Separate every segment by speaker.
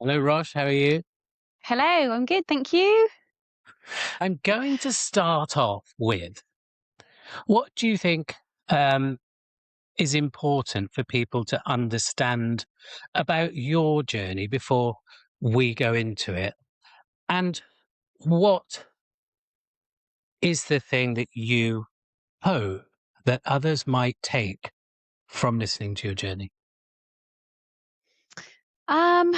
Speaker 1: Hello, Roch. How are you?
Speaker 2: Hello, I'm good, thank you.
Speaker 1: I'm going to start off with what do you think um, is important for people to understand about your journey before we go into it? And what is the thing that you hope that others might take from listening to your journey?
Speaker 2: Um,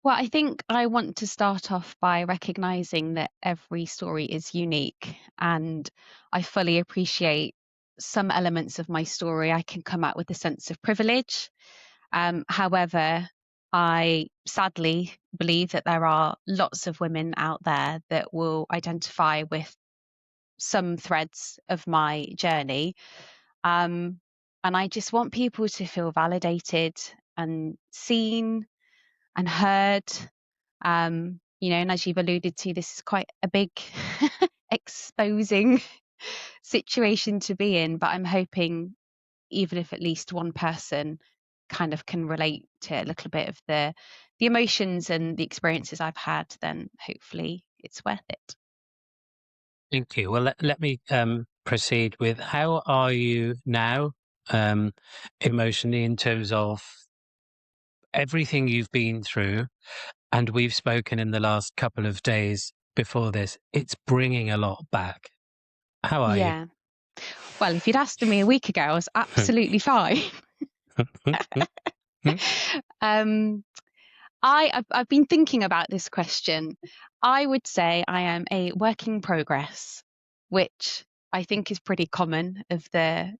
Speaker 2: well, I think I want to start off by recognizing that every story is unique, and I fully appreciate some elements of my story. I can come out with a sense of privilege. However, I sadly believe that there are lots of women out there that will identify with some threads of my journey. Um, and I just want people to feel validated and seen and heard. And as you've alluded to, this is quite a big exposing situation to be in, but I'm hoping even if at least one person kind of can relate to a little bit of the emotions and the experiences I've had, then hopefully it's worth it.
Speaker 1: Thank you. Well, let me proceed with how are you now emotionally in terms of everything you've been through, and we've spoken in the last couple of days before this, it's bringing a lot back. How are you?
Speaker 2: Yeah. Well, if you'd asked me a week ago, I was absolutely fine. um, I've been thinking about this question. I would say I am a work in progress, which I think is pretty common of the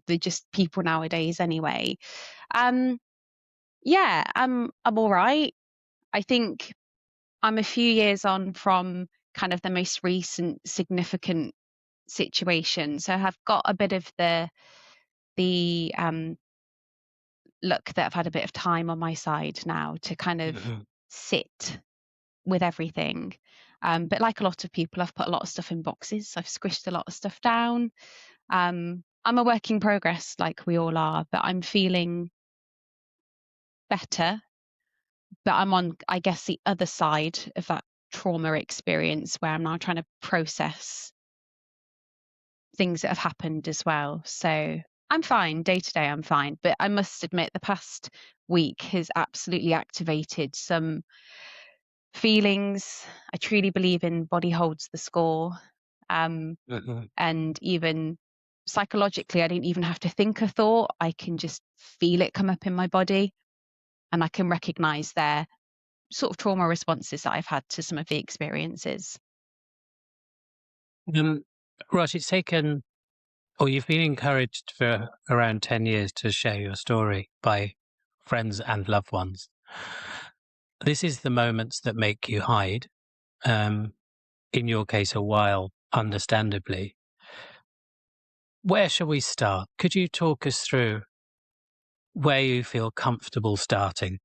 Speaker 2: just people nowadays anyway. Um, yeah, I'm all right. I think I'm a few years on from kind of the most recent significant situation, so I've got a bit of the luck that I've had a bit of time on my side now to kind of sit with everything. But like a lot of people, I've put a lot of stuff in boxes. I've squished a lot of stuff down. I'm a work in progress, like we all are, but I'm feeling better. But I'm on, I guess, the other side of that trauma experience where I'm now trying to process things that have happened as well. So I'm fine. Day to day, I'm fine. But I must admit, the past week has absolutely activated some feelings. I truly believe in body holds the score. Um, and even psychologically, I don't even have to think a thought. I can just feel it come up in my body, and I can recognize their sort of trauma responses that I've had to some of the experiences.
Speaker 1: um, Raj, it's taken, or you've been encouraged for around 10 years to share your story by friends and loved ones. This is the moments that make you hide. In your case, a while, understandably. Where shall we start? Could you talk us through where you feel comfortable starting?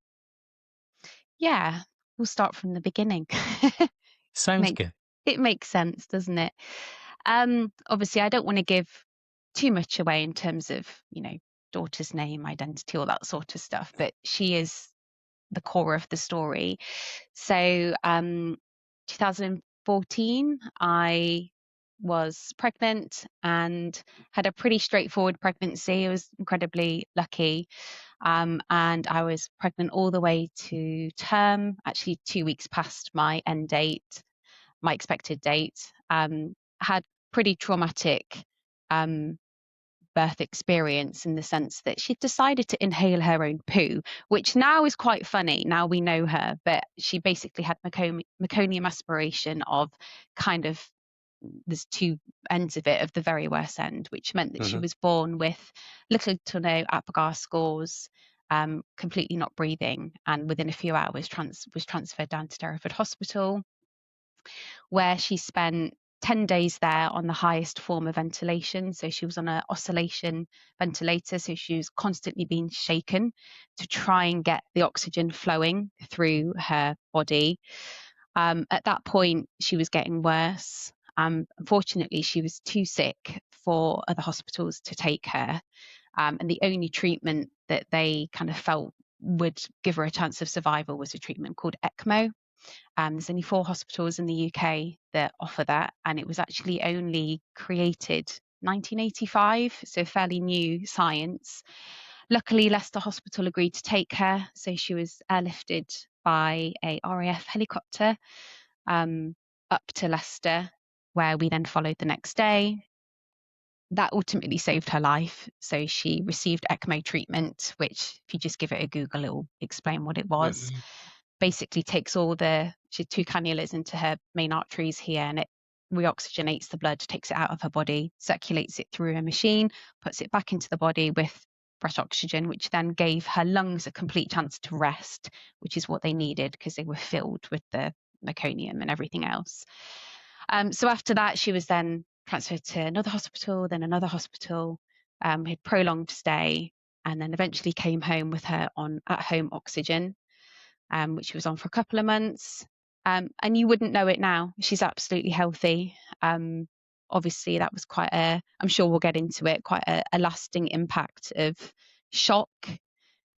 Speaker 2: Yeah, we'll start from the beginning.
Speaker 1: Sounds
Speaker 2: Make
Speaker 1: good.
Speaker 2: it makes sense, doesn't it? Obviously, I don't want to give too much away in terms of, daughter's name, identity, all that sort of stuff, but she is the core of the story. So, 2014, I was pregnant and had a pretty straightforward pregnancy. I was incredibly lucky. And I was pregnant all the way to term, actually 2 weeks past my end date, my expected date. Had pretty traumatic um, birth experience in the sense that she decided to inhale her own poo, which now is quite funny. Now we know her, but she basically had meconium aspiration of kind of there's two ends of it, of the very worst end, which meant that she
Speaker 1: Hmm.
Speaker 2: was born with little to no Apgar scores, completely not breathing, and within a few hours was transferred down to Hereford Hospital, where she spent 10 days there on the highest form of ventilation. So she was on an oscillation ventilator. So she was constantly being shaken to try and get the oxygen flowing through her body. At that point, she was getting worse. Unfortunately, she was too sick for other hospitals to take her. And the only treatment that they kind of felt would give her a chance of survival was a treatment called ECMO. There's only 4 hospitals in the UK that offer that, and it was actually only created 1985, so fairly new science. Luckily, Leicester Hospital agreed to take her, so she was airlifted by a RAF helicopter up to Leicester, where we then followed the next day. That ultimately saved her life. So she received ECMO treatment, which, if you just give it a Google, it will explain what it was. Basically takes she had 2 cannulas into her main arteries here, and it reoxygenates the blood, takes it out of her body, circulates it through a machine, puts it back into the body with fresh oxygen, which then gave her lungs a complete chance to rest, which is what they needed because they were filled with the meconium and everything else. So after that, she was then transferred to another hospital, then another hospital. We had prolonged stay, and then eventually came home with her on at-home oxygen, which she was on for a couple of months. And you wouldn't know it now. She's absolutely healthy. Obviously, that was I'm sure we'll get into it, quite a lasting impact of shock,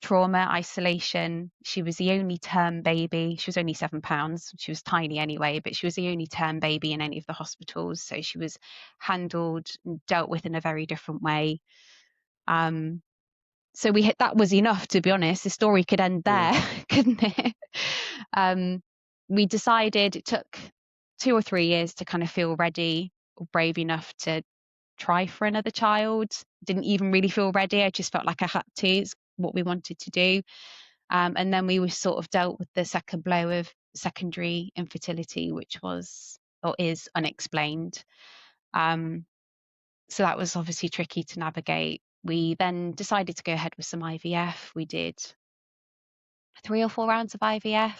Speaker 2: trauma, isolation. She was the only term baby. She was only 7 pounds. She was tiny anyway, but she was the only term baby in any of the hospitals. So she was handled and dealt with in a very different way. So that was enough, to be honest. The story could end there, couldn't it? We decided it took 2 or 3 years to kind of feel ready or brave enough to try for another child. Didn't even really feel ready. I just felt like I had to. It's what we wanted to do. And then we were sort of dealt with the second blow of secondary infertility, which was or is unexplained. So that was obviously tricky to navigate. We then decided to go ahead with some IVF. We did 3 or 4 rounds of IVF,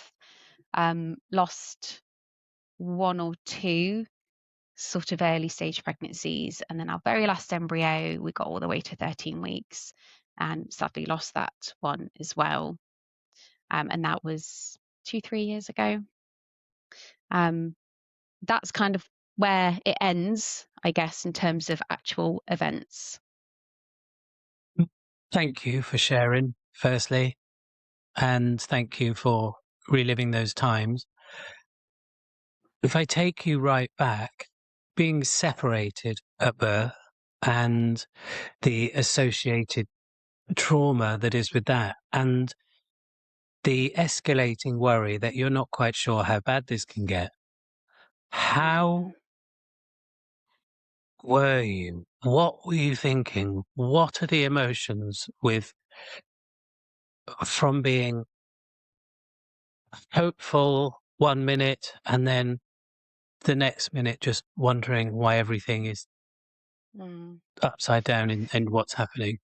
Speaker 2: lost 1 or 2 sort of early stage pregnancies. And then our very last embryo, we got all the way to 13 weeks and sadly lost that one as well. And that was 2-3 years ago. That's kind of where it ends, I guess, in terms of actual events.
Speaker 1: Thank you for sharing, firstly, and thank you for reliving those times. If I take you right back, being separated at birth and the associated trauma that is with that, and the escalating worry that you're not quite sure how bad this can get, how were you? What were you thinking? What are the emotions from being hopeful 1 minute and then the next minute just wondering why everything is upside down in what's happening?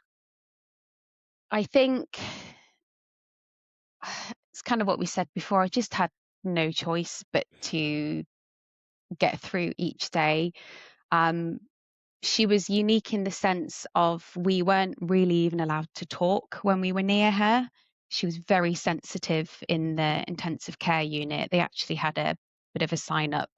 Speaker 2: I think it's kind of what we said before. I just had no choice but to get through each day. She was unique in the sense of we weren't really even allowed to talk when we were near her. She was very sensitive in the intensive care unit. They actually had a bit of a sign up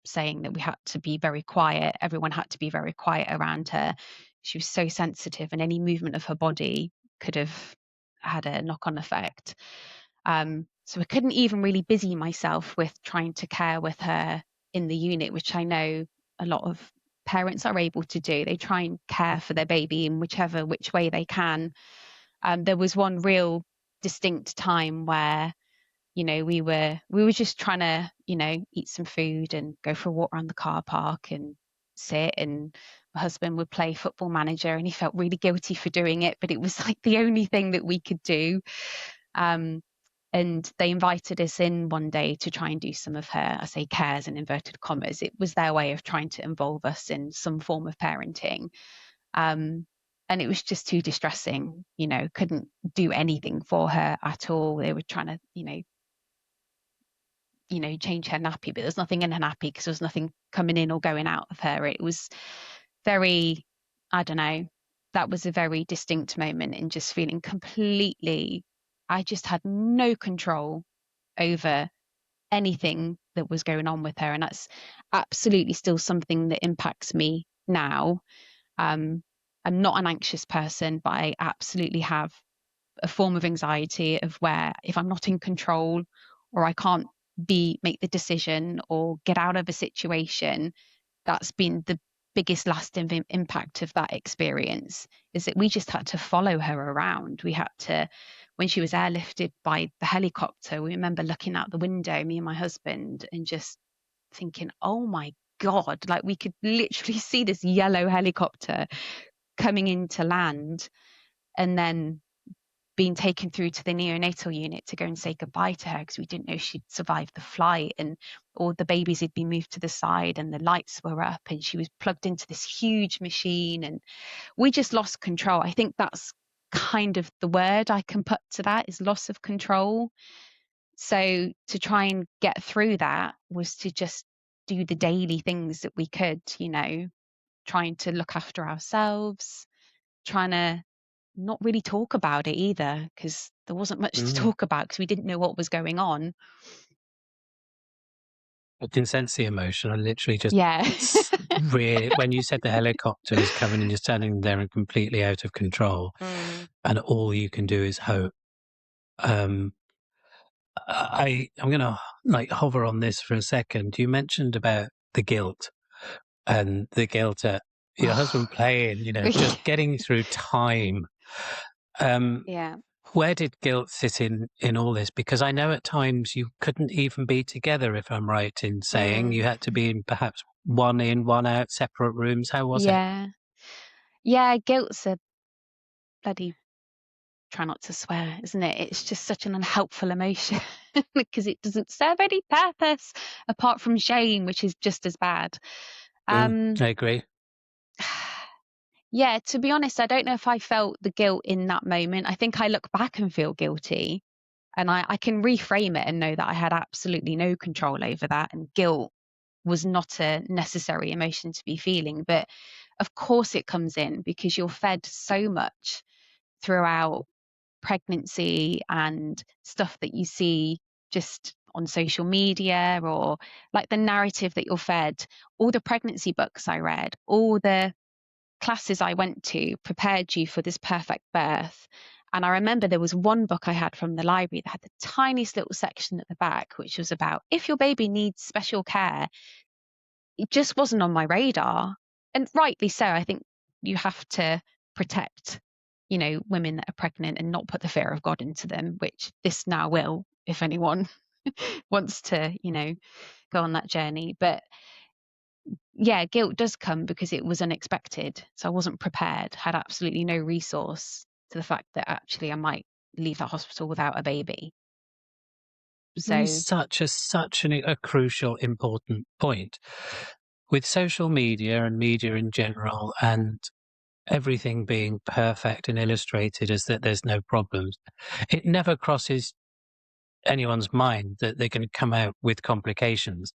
Speaker 2: saying that we had to be very quiet. Everyone had to be very quiet around her. She was so sensitive, and any movement of her body could have had a knock-on effect. So I couldn't even really busy myself with trying to care with her in the unit, which I know a lot of parents are able to do. They try and care for their baby in which way they can. There was one real distinct time where we were just trying to eat some food and go for a walk around the car park and sit, and my husband would play football manager and he felt really guilty for doing it, but it was like the only thing that we could do. And they invited us in one day to try and do some of her, I say cares in inverted commas. It was their way of trying to involve us in some form of parenting. And it was just too distressing, couldn't do anything for her at all. They were trying to, change her nappy, but there's nothing in her nappy because there was nothing coming in or going out of her. It was very, I don't know, that was a very distinct moment in just feeling completely, I just had no control over anything that was going on with her. And that's absolutely still something that impacts me now. I'm not an anxious person, but I absolutely have a form of anxiety of where if I'm not in control or I can't make the decision or get out of a situation, that's been the biggest lasting impact of that experience, is that we just had to follow her around. We had to, when she was airlifted by the helicopter, we remember looking out the window, me and my husband, and just thinking, oh my God, like we could literally see this yellow helicopter coming into land, and then being taken through to the neonatal unit to go and say goodbye to her because we didn't know she'd survived the flight, and all the babies had been moved to the side and the lights were up and she was plugged into this huge machine, and we just lost control. I think that's kind of the word I can put to that, is loss of control. So to try and get through that was to just do the daily things that we could, trying to look after ourselves, trying to not really talk about it either, because there wasn't much to talk about because we didn't know what was going on.
Speaker 1: I can sense the emotion. I literally just
Speaker 2: Yeah.
Speaker 1: really, when you said the helicopter was coming and you're standing there and completely out of control, and all you can do is hope. I'm going to hover on this for a second. You mentioned about the guilt and the guilt at your husband playing, just getting through time.
Speaker 2: Yeah.
Speaker 1: Where did guilt sit in all this? Because I know at times you couldn't even be together, if I'm right in saying. You had to be in perhaps one in, one out, separate rooms. How was it?
Speaker 2: Yeah. Yeah, guilt's a bloody, try not to swear, isn't it? It's just such an unhelpful emotion because it doesn't serve any purpose apart from shame, which is just as bad.
Speaker 1: I agree.
Speaker 2: Yeah, to be honest, I don't know if I felt the guilt in that moment. I think I look back and feel guilty, and I can reframe it and know that I had absolutely no control over that, and guilt was not a necessary emotion to be feeling. But of course it comes in because you're fed so much throughout pregnancy and stuff that you see just on social media, or like the narrative that you're fed. All the pregnancy books I read, all the classes I went to prepared you for this perfect birth. And I remember there was one book I had from the library that had the tiniest little section at the back, which was about if your baby needs special care. It just wasn't on my radar. And rightly so. I think you have to protect, women that are pregnant and not put the fear of God into them, which this now will, if anyone wants to, go on that journey. But yeah, guilt does come because it was unexpected. So I wasn't prepared, had absolutely no resource to the fact that actually I might leave that hospital without a baby. So
Speaker 1: A crucial, important point. With social media and media in general, and everything being perfect and illustrated as that there's no problems, it never crosses anyone's mind that they're going to come out with complications.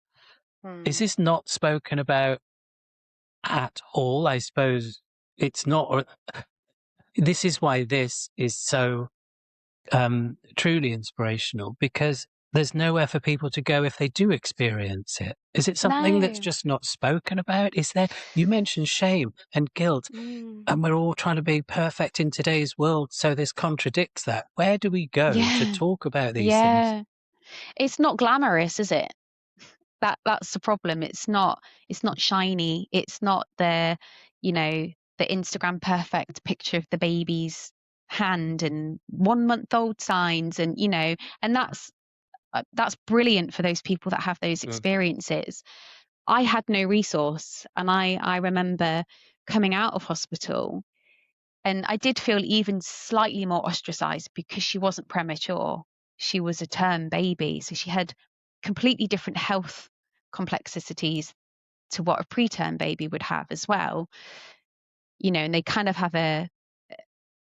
Speaker 1: Is this not spoken about at all? I suppose it's not. Or this is why this is so truly inspirational, because there's nowhere for people to go if they do experience it. Is it something that's
Speaker 2: no.
Speaker 1: just not spoken about? Is there? You mentioned shame and guilt, and we're all trying to be perfect in today's world, so this contradicts that. Where do we go to
Speaker 2: Yeah.
Speaker 1: talk about these things?
Speaker 2: Yeah. It's not glamorous, is it? That's the problem. It's not shiny. It's not you know, the Instagram perfect picture of the baby's hand and 1 month old signs, and and that's brilliant for those people that have those experiences. I had no resource, and I remember coming out of hospital, and I did feel even slightly more ostracized because she wasn't premature. She was a term baby. So she had completely different health complexities to what a preterm baby would have as well. And they kind of have a,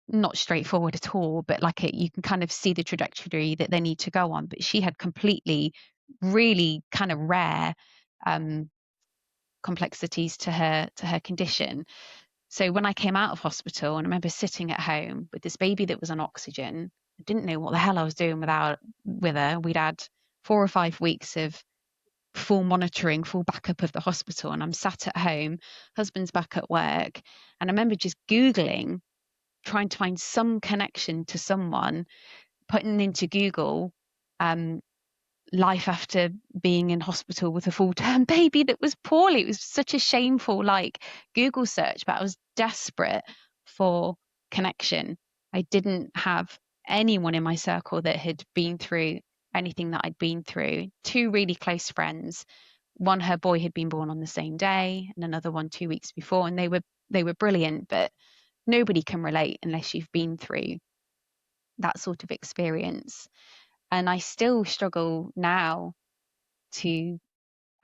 Speaker 2: not straightforward at all, but you can kind of see the trajectory that they need to go on. But she had completely, really kind of rare um, complexities to her condition. So when I came out of hospital, and I remember sitting at home with this baby that was on oxygen, I didn't know what the hell I was doing with her. We'd had 4 or 5 weeks of full monitoring, full backup of the hospital, and I'm sat at home, husband's back at work, and I remember just Googling trying to find some connection to someone, putting into Google, life after being in hospital with a full-term baby that was poorly. It was such a shameful Google search, but I was desperate for connection. I didn't have anyone in my circle that had been through anything that I'd been through. Two really close friends. One, her boy had been born on the same day, and another one 2 weeks before, and they were brilliant, but nobody can relate unless you've been through that sort of experience. And I still struggle now to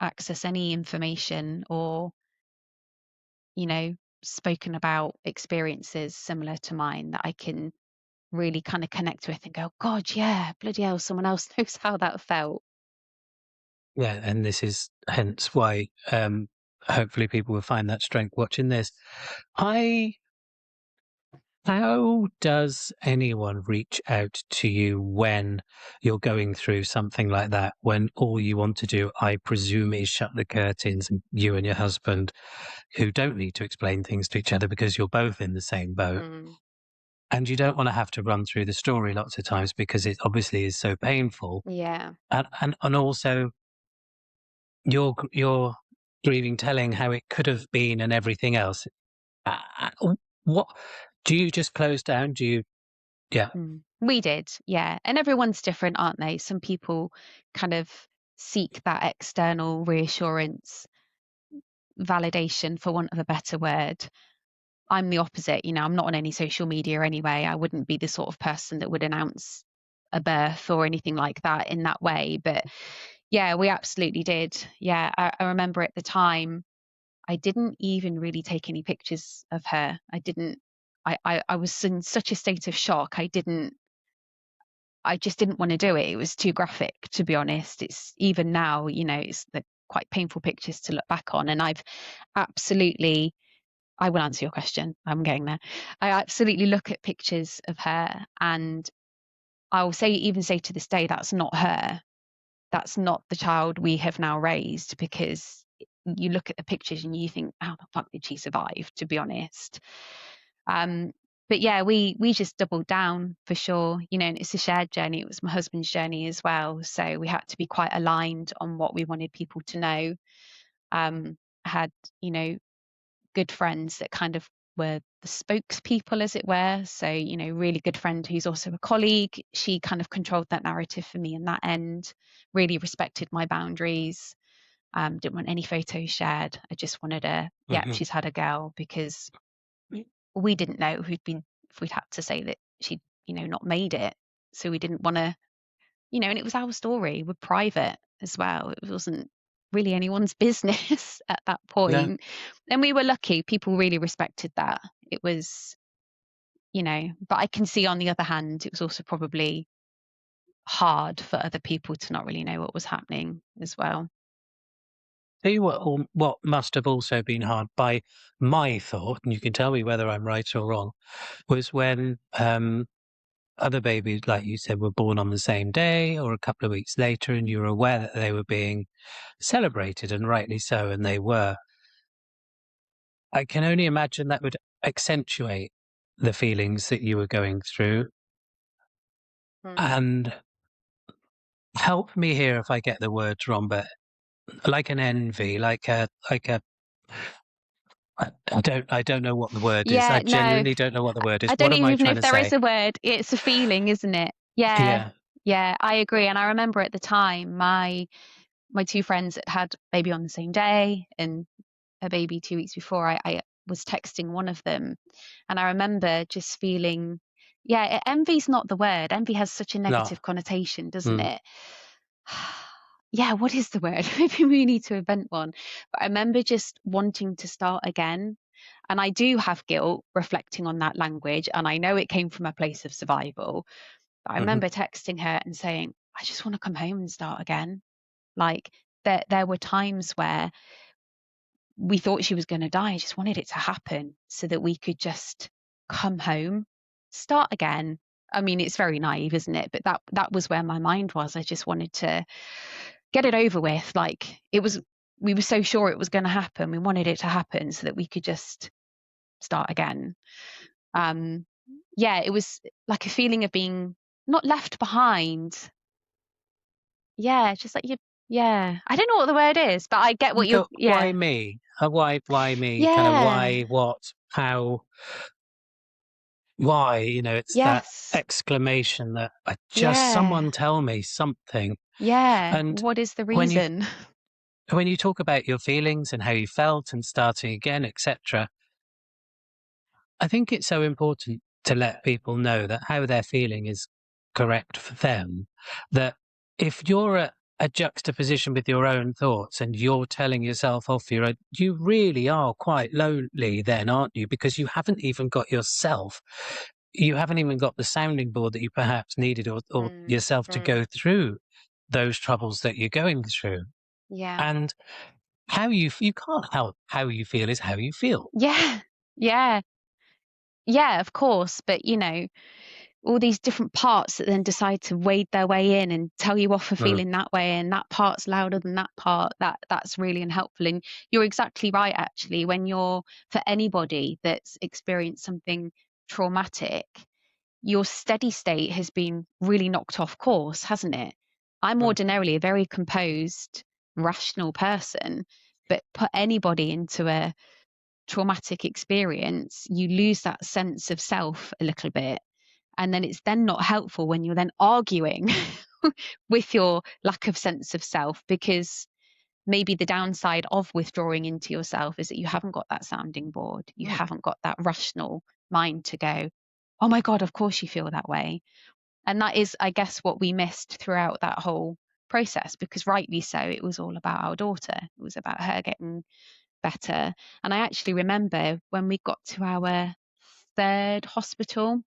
Speaker 2: access any information or, spoken about experiences similar to mine that I can really kind of connect with and go, God, yeah, bloody hell, someone else knows how that felt.
Speaker 1: Yeah, and this is hence why hopefully people will find that strength watching this. How does anyone reach out to you when you're going through something like that? When all you want to do, I presume, is shut the curtains, and you and your husband, who don't need to explain things to each other because you're both in the same boat,
Speaker 2: Mm,
Speaker 1: and you don't want to have to run through the story lots of times because it obviously is so painful,
Speaker 2: yeah.
Speaker 1: and also you're grieving, telling how it could have been, and everything else. What do you just close down? Do you? Yeah.
Speaker 2: We did, yeah. And everyone's different, aren't they? Some people kind of seek that external reassurance, validation, for want of a better word. I'm the opposite. I'm not on any social media anyway. I wouldn't be the sort of person that would announce a birth or anything like that in that way. But yeah, we absolutely did. Yeah, I remember at the time, I didn't even really take any pictures of her. I didn't. I was in such a state of shock. I just didn't want to do it. It was too graphic, to be honest. It's even now, it's the quite painful pictures to look back on. And absolutely, I will answer your question. I'm getting there. I absolutely look at pictures of her, and I'll even say to this day, that's not her. That's not the child we have now raised, because you look at the pictures and you think, how the fuck did she survive, to be honest? Um, but yeah, we just doubled down for sure, and it's a shared journey. It was my husband's journey as well. So we had to be quite aligned on what we wanted people to know. Had, good friends that kind of were the spokespeople, as it were. So, really good friend who's also a colleague. She kind of controlled that narrative for me in that end, really respected my boundaries. Didn't want any photos shared. I just wanted yeah,
Speaker 1: Mhm.
Speaker 2: she's had a girl, because we didn't know if we'd had to say that she'd, not made it. So we didn't want to, and it was our story. We're private as well. It wasn't really anyone's business at that
Speaker 1: No.
Speaker 2: point. And we were lucky. People really respected that. It was, but I can see on the other hand, it was also probably hard for other people to not really know what was happening as well.
Speaker 1: Tell you what must have also been hard by my thought, and you can tell me whether I'm right or wrong, was when other babies, like you said, were born on the same day or a couple of weeks later, and you were aware that they were being celebrated, and rightly so, and they were. I can only imagine that would accentuate the feelings that you were going through.
Speaker 2: Mm.
Speaker 1: And help me here if I get the words wrong, but like an envy, I don't know what the word is. I
Speaker 2: Yeah, no,
Speaker 1: genuinely don't know what the word is.
Speaker 2: I
Speaker 1: What
Speaker 2: don't
Speaker 1: am I
Speaker 2: even know
Speaker 1: trying
Speaker 2: if
Speaker 1: to
Speaker 2: there
Speaker 1: say?
Speaker 2: is a word. It's a feeling, isn't it? Yeah,
Speaker 1: Yeah.
Speaker 2: yeah, I agree. And I remember at the time, my two friends that had baby on the same day and a baby 2 weeks before, I was texting one of them, and I remember just feeling, yeah, envy's not the word. Envy has such a
Speaker 1: No.
Speaker 2: negative connotation, doesn't
Speaker 1: Mm.
Speaker 2: it? Yeah, what is the word? Maybe we need to invent one. But I remember just wanting to start again. And I do have guilt reflecting on that language. And I know it came from a place of survival. But I
Speaker 1: Mhm.
Speaker 2: remember texting her and saying, I just want to come home and start again. Like, there were times where we thought she was going to die. I just wanted it to happen so that we could just come home, start again. I mean, it's very naive, isn't it? But that was where my mind was. I just wanted to get it over with. We were so sure it was going to happen. We wanted it to happen so that we could just start again. yeah, it was like a feeling of being not left behind. Yeah, just like you. Yeah, I don't know what the word is, but I get what you're.
Speaker 1: But why
Speaker 2: Yeah,
Speaker 1: me? Why me? Kind of
Speaker 2: yeah,
Speaker 1: why, what, how, why? It's that
Speaker 2: yes,
Speaker 1: exclamation that I just
Speaker 2: yeah,
Speaker 1: someone tell me something.
Speaker 2: yeah.
Speaker 1: And
Speaker 2: What is the
Speaker 1: when you
Speaker 2: reason?
Speaker 1: when you talk about your feelings and how you felt and starting again, etc., I think it's so important to let people know that how they're feeling is correct for them. That if you're at a juxtaposition with your own thoughts and you're telling yourself off, you really are quite lonely then, aren't you? Because you haven't even got yourself, you haven't even got the sounding board that you perhaps needed or
Speaker 2: Mm,
Speaker 1: yourself to
Speaker 2: mm,
Speaker 1: go through those troubles that you're going through.
Speaker 2: yeah,
Speaker 1: And you can't help how you feel is how you feel.
Speaker 2: yeah, yeah, yeah. Of course, but all these different parts that then decide to wade their way in and tell you off for
Speaker 1: Mm,
Speaker 2: feeling that way, and that part's louder than that part. That's really unhelpful. And you're exactly right, actually. When you're for anybody that's experienced something traumatic, your steady state has been really knocked off course, hasn't it? I'm
Speaker 1: mm,
Speaker 2: ordinarily a very composed, rational person, but put anybody into a traumatic experience, you lose that sense of self a little bit. And then it's then not helpful when you're then arguing with your lack of sense of self, because maybe the downside of withdrawing into yourself is that you haven't got that sounding board. You
Speaker 1: mm,
Speaker 2: haven't got that rational mind to go, oh my God, of course you feel that way. And that is, I guess, what we missed throughout that whole process, because rightly so, it was all about our daughter. It was about her getting better. And I actually remember when we got to our third hospital,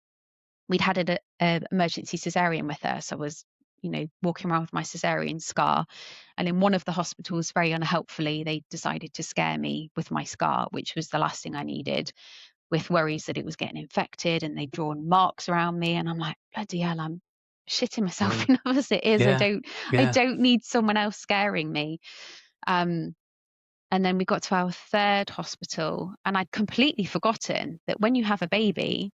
Speaker 2: we'd had an emergency cesarean with her. So I was, walking around with my cesarean scar. And in one of the hospitals, very unhelpfully, they decided to scare me with my scar, which was the last thing I needed, with worries that it was getting infected, and they'd drawn marks around me. And I'm like, bloody hell, I'm shitting myself
Speaker 1: mm.
Speaker 2: enough as it is. I
Speaker 1: Yeah,
Speaker 2: don't I
Speaker 1: yeah.
Speaker 2: don't need someone else scaring me. Um, and then we got to our third hospital, and I'd completely forgotten that when you have a baby,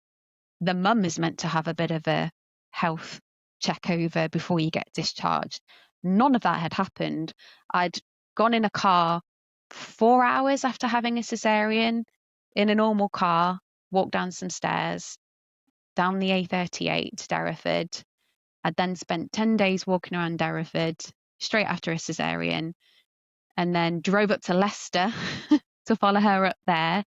Speaker 2: the mum is meant to have a bit of a health check over before you get discharged. None of that had happened. I'd gone in a car 4 hours after having a cesarean in a normal car, walked down some stairs, down the A38 to Derriford. I'd then spent 10 days walking around Derriford straight after a cesarean, and then drove up to Leicester to follow her up there,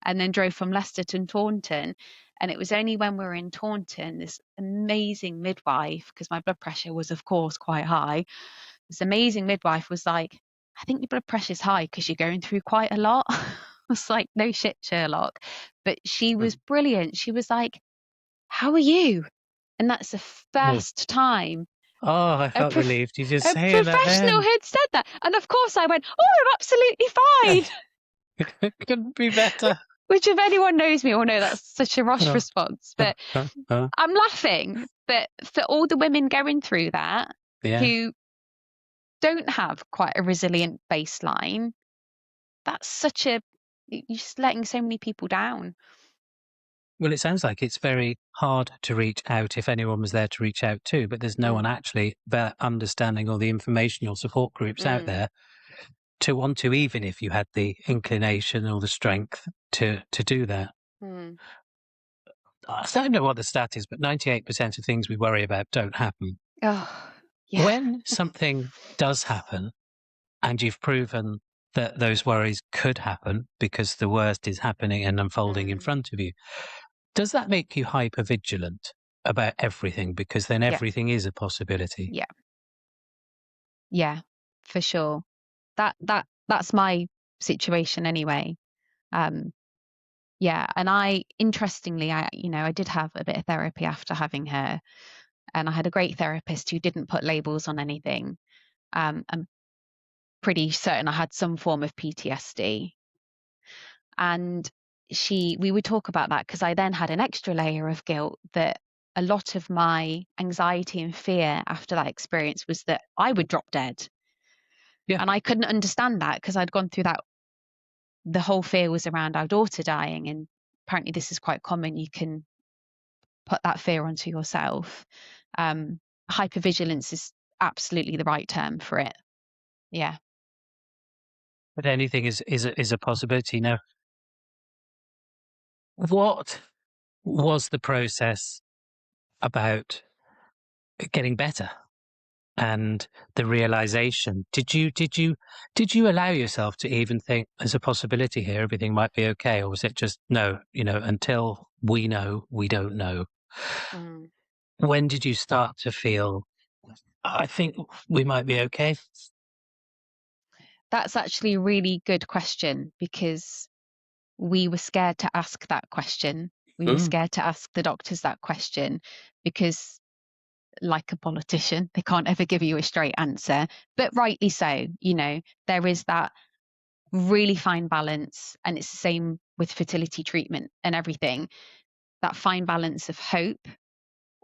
Speaker 2: and then drove from Leicester to Taunton. And it was only when we were in Taunton, this amazing midwife, because my blood pressure was, of course, quite high. This amazing midwife was like, I think your blood pressure's high because you're going through quite a lot. I was like, no shit, Sherlock. But she was brilliant. She was like, how are you? And that's the
Speaker 1: Oh,
Speaker 2: first time
Speaker 1: oh, I
Speaker 2: a,
Speaker 1: felt
Speaker 2: prof-
Speaker 1: relieved. You just
Speaker 2: a
Speaker 1: saying that
Speaker 2: professional
Speaker 1: then.
Speaker 2: had said that. And of course I went, oh, I'm absolutely fine.
Speaker 1: It couldn't be better.
Speaker 2: Which, if anyone knows me, will know that's such a Roch
Speaker 1: Oh,
Speaker 2: response.
Speaker 1: oh,
Speaker 2: But
Speaker 1: oh, oh.
Speaker 2: I'm laughing. But for all the women going through that
Speaker 1: Yeah.
Speaker 2: who don't have quite a resilient baseline, that's such a, you're just letting so many people down.
Speaker 1: Well, it sounds like it's very hard to reach out if anyone was there to reach out to, but there's no one
Speaker 2: Mm,
Speaker 1: actually there understanding all the informational support groups out
Speaker 2: mm,
Speaker 1: there to want to, even if you had the inclination or the strength to do that.
Speaker 2: mm.
Speaker 1: I don't know what the stat is, but 98% of things we worry about don't happen.
Speaker 2: Oh, yeah.
Speaker 1: When something does happen and you've proven that those worries could happen because the worst is happening and unfolding in
Speaker 2: Mm,
Speaker 1: front of you, does that make you hyper vigilant about everything? Because then
Speaker 2: yeah.
Speaker 1: everything is a possibility.
Speaker 2: Yeah. Yeah. For sure. That's my situation anyway. Um, yeah. And interestingly, I did have a bit of therapy after having her, and I had a great therapist who didn't put labels on anything. I'm pretty certain I had some form of PTSD. And we would talk about that, because I then had an extra layer of guilt that a lot of my anxiety and fear after that experience was that I would drop dead.
Speaker 1: Yeah.
Speaker 2: And I couldn't understand that, because I'd gone through that. The whole fear was around our daughter dying. And apparently this is quite common. You can put that fear onto yourself. Hypervigilance is absolutely the right term for it. Yeah.
Speaker 1: But anything is a possibility. Now, what was the process about getting better and the realization? Did you allow yourself to even think there's a possibility here, everything might be okay, or was it just no, until we know, we don't know?
Speaker 2: Mm.
Speaker 1: When did you start to feel, I think we might be okay?
Speaker 2: That's actually a really good question, because we were scared to ask that question. We were
Speaker 1: Mm.
Speaker 2: scared to ask the doctors that question because, like a politician, they can't ever give you a straight answer. But rightly so, there is that really fine balance, and it's the same with fertility treatment and everything, that fine balance of hope,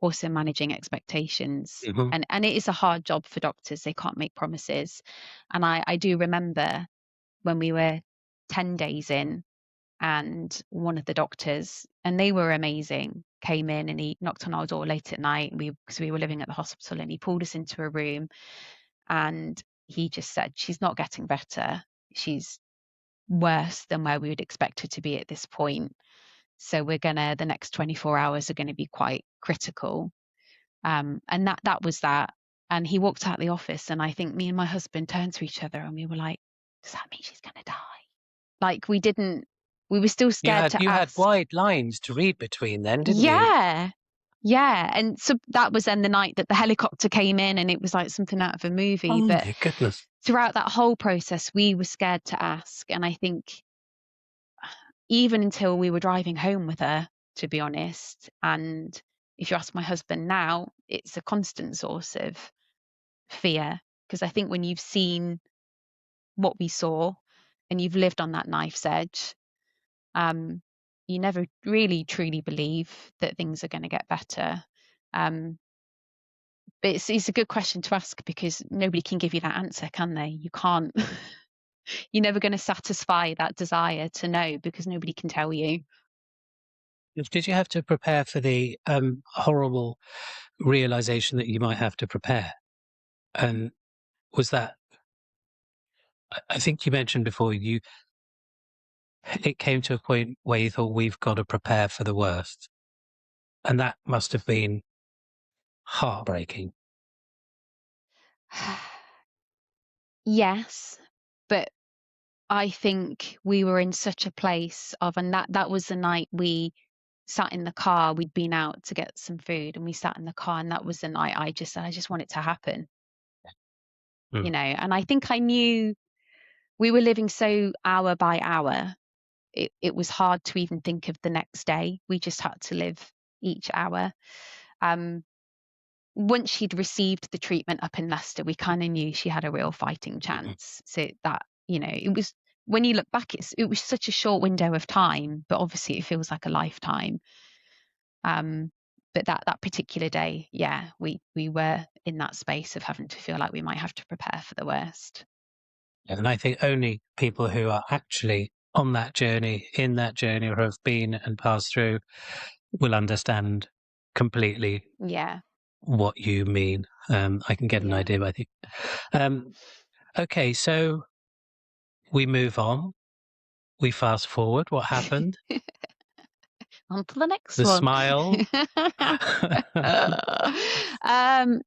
Speaker 2: also managing expectations.
Speaker 1: Mhm.
Speaker 2: And it is a hard job for doctors. They can't make promises. And I do remember when we were 10 days in, and one of the doctors, and they were amazing, came in and he knocked on our door late at night, because we were living at the hospital, and he pulled us into a room and he just said, she's not getting better. She's worse than where we would expect her to be at this point. So the next 24 hours are going to be quite critical. And that was that. And he walked out the office, and I think me and my husband turned to each other and we were like, does that mean she's going to die? Like, we were still
Speaker 1: You
Speaker 2: scared
Speaker 1: had
Speaker 2: to
Speaker 1: you had
Speaker 2: ask.
Speaker 1: wide lines to read between then, didn't you?
Speaker 2: Yeah. Yeah. And so that was then the night that the helicopter came in, and it was like something out of a movie.
Speaker 1: Oh
Speaker 2: But
Speaker 1: my goodness.
Speaker 2: throughout that whole process, we were scared to ask. And I think even until we were driving home with her, to be honest, and if you ask my husband now, it's a constant source of fear. Because I think when you've seen what we saw and you've lived on that knife's edge, um, you never really truly believe that things are going to get better. Um, but it's a good question to ask, because nobody can give you that answer, can they? You can't. You're never going to satisfy that desire to know, because nobody can tell you.
Speaker 1: Did you have to prepare for the horrible realization that you might have to prepare? And was that, I think you mentioned before, it came to a point where you thought we've got to prepare for the worst. And that must have been heartbreaking.
Speaker 2: Yes, but I think we were in such a place of, and that was the night we sat in the car. We'd been out to get some food, and we sat in the car, and that was the night I just said, I just want it to happen,
Speaker 1: Mm.
Speaker 2: And I think I knew we were living so hour by hour. It was hard to even think of the next day. We just had to live each hour. Um, Once she'd received the treatment up in Leicester, we kind of knew she had a real fighting
Speaker 1: Mhm.
Speaker 2: chance. So that, it was, when you look back, it was such a short window of time, but obviously it feels like a lifetime. Um, but that particular day, yeah, we were in that space of having to feel like we might have to prepare for the worst.
Speaker 1: And I think only people who are actually on that journey, in that journey, or have been and passed through will understand completely
Speaker 2: Yeah,
Speaker 1: what you mean. I can get an
Speaker 2: yeah.
Speaker 1: idea, I think. Um, okay, so we move on. We fast forward. What happened?
Speaker 2: On to the next
Speaker 1: The
Speaker 2: one.
Speaker 1: smile.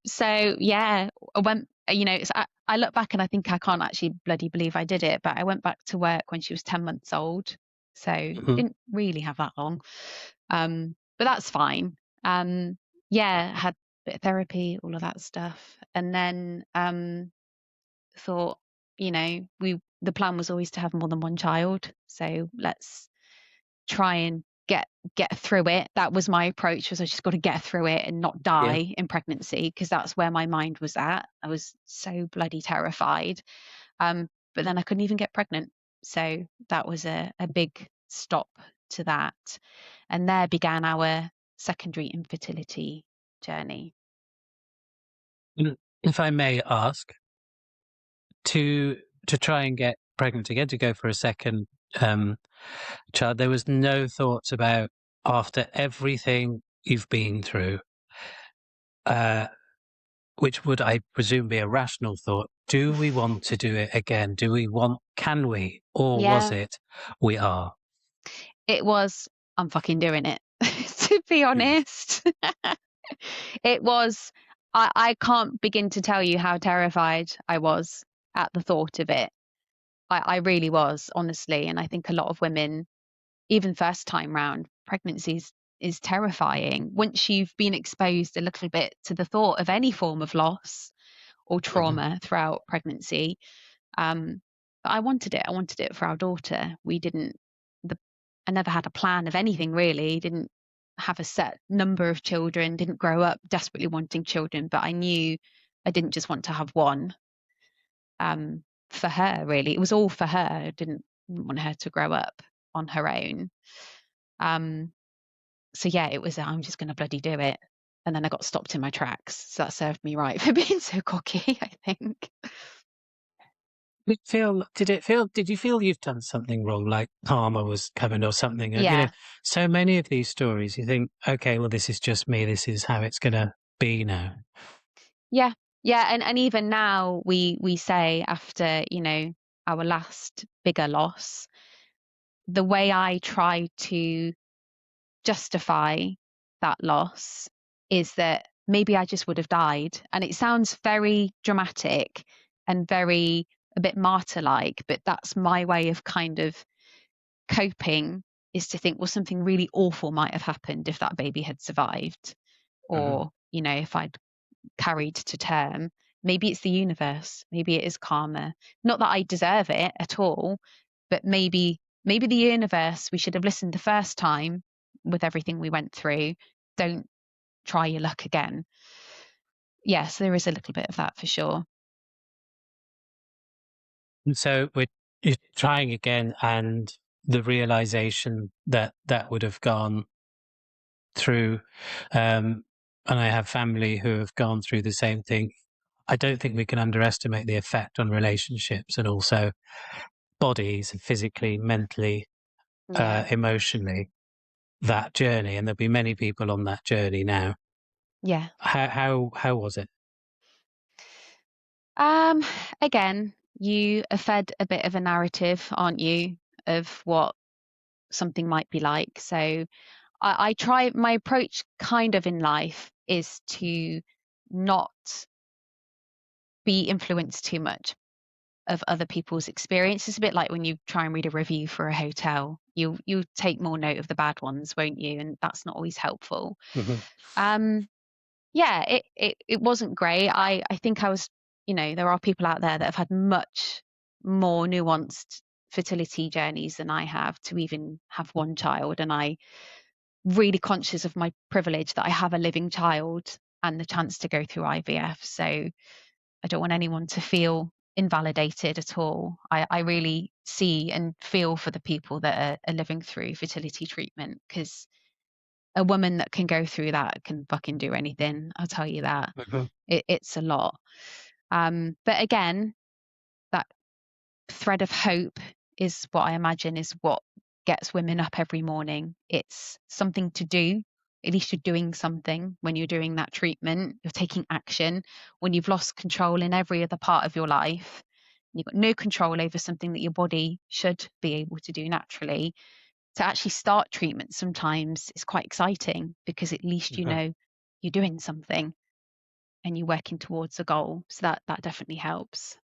Speaker 2: So yeah, I went, I look back and I think I can't actually bloody believe I did it, but I went back to work when she was 10 months old. So
Speaker 1: Mhm.
Speaker 2: didn't really have that long. But that's fine. Yeah, had a bit of therapy, all of that stuff. And then thought, the plan was always to have more than one child. So let's try and get through it. That was my approach, was I just got to get through it and not
Speaker 1: Yeah.
Speaker 2: die in pregnancy, because that's where my mind was at. I was so bloody terrified. But then I couldn't even get pregnant. So that was a big stop to that. And there began our secondary infertility journey.
Speaker 1: If I may ask, to to try and get pregnant again, to go for a second child, there was no thoughts about, after everything you've been through, which would, I presume, be a rational thought. Do we want to do it again? Can we? Or was
Speaker 2: Yeah,
Speaker 1: it, we are?
Speaker 2: it was, I'm fucking doing it, to be
Speaker 1: Mm.
Speaker 2: honest. It was, I can't begin to tell you how terrified I was at the thought of it. I really was, honestly. And I think a lot of women, even first time round, pregnancies is terrifying. Once you've been exposed a little bit to the thought of any form of loss or
Speaker 1: Mhm.
Speaker 2: trauma throughout pregnancy, um, but I wanted it. I wanted it for our daughter. We didn't, the, I never had a plan of anything really, didn't have a set number of children, didn't grow up desperately wanting children, but I knew I didn't just want to have one for her, really. It was all for her. I didn't want her to grow up on her own. Um, so yeah, it was, I'm just going to bloody do it. And then I got stopped in my tracks. So that served me right for being so cocky, I think.
Speaker 1: Did you feel you've done something wrong, like karma was coming or something? And,
Speaker 2: Yeah.
Speaker 1: so many of these stories, you think, okay, well, this is just me. This is how it's going to be now.
Speaker 2: Yeah. Yeah. And even now we say after, our last bigger loss, the way I try to justify that loss is that maybe I just would have died. And it sounds very dramatic and very a bit martyr like, but that's my way of kind of coping, is to think, well, something really awful might have happened if that baby had survived,
Speaker 1: Hmm.
Speaker 2: or, if I'd carried to term. Maybe it's the universe, maybe it is karma. Not that I deserve it at all, but maybe the universe, we should have listened the first time with everything we went through. Don't try your luck again. Yes, there is a little bit of that for sure.
Speaker 1: And so you're trying again, and the realization that that would have gone through, and I have family who have gone through the same thing. I don't think we can underestimate the effect on relationships and also bodies, physically, mentally,
Speaker 2: Yeah.
Speaker 1: emotionally, that journey. And there'll be many people on that journey now.
Speaker 2: Yeah.
Speaker 1: How was it?
Speaker 2: Um, Again, you are fed a bit of a narrative, aren't you, of what something might be like. So I try, my approach kind of in life is to not be influenced too much of other people's experience. It's a bit like when you try and read a review for a hotel. You take more note of the bad ones, won't you? And that's not always helpful.
Speaker 1: Hmm.
Speaker 2: Um, yeah, it wasn't great. I think I was, there are people out there that have had much more nuanced fertility journeys than I have to even have one child. And I really conscious of my privilege that I have a living child and the chance to go through IVF. So I don't want anyone to feel invalidated at all. I really see and feel for the people that are living through fertility treatment, because a woman that can go through that can fucking do anything. I'll tell you that.
Speaker 1: Hmm.
Speaker 2: It's a lot. But again, that thread of hope is what I imagine is what gets women up every morning. It's something to do. At least you're doing something when you're doing that treatment. You're taking action. When you've lost control in every other part of your life, you've got no control over something that your body should be able to do naturally. To actually start treatment sometimes is quite exciting, because at least you
Speaker 1: Hmm.
Speaker 2: know you're doing something and you're working towards a goal. So that definitely helps.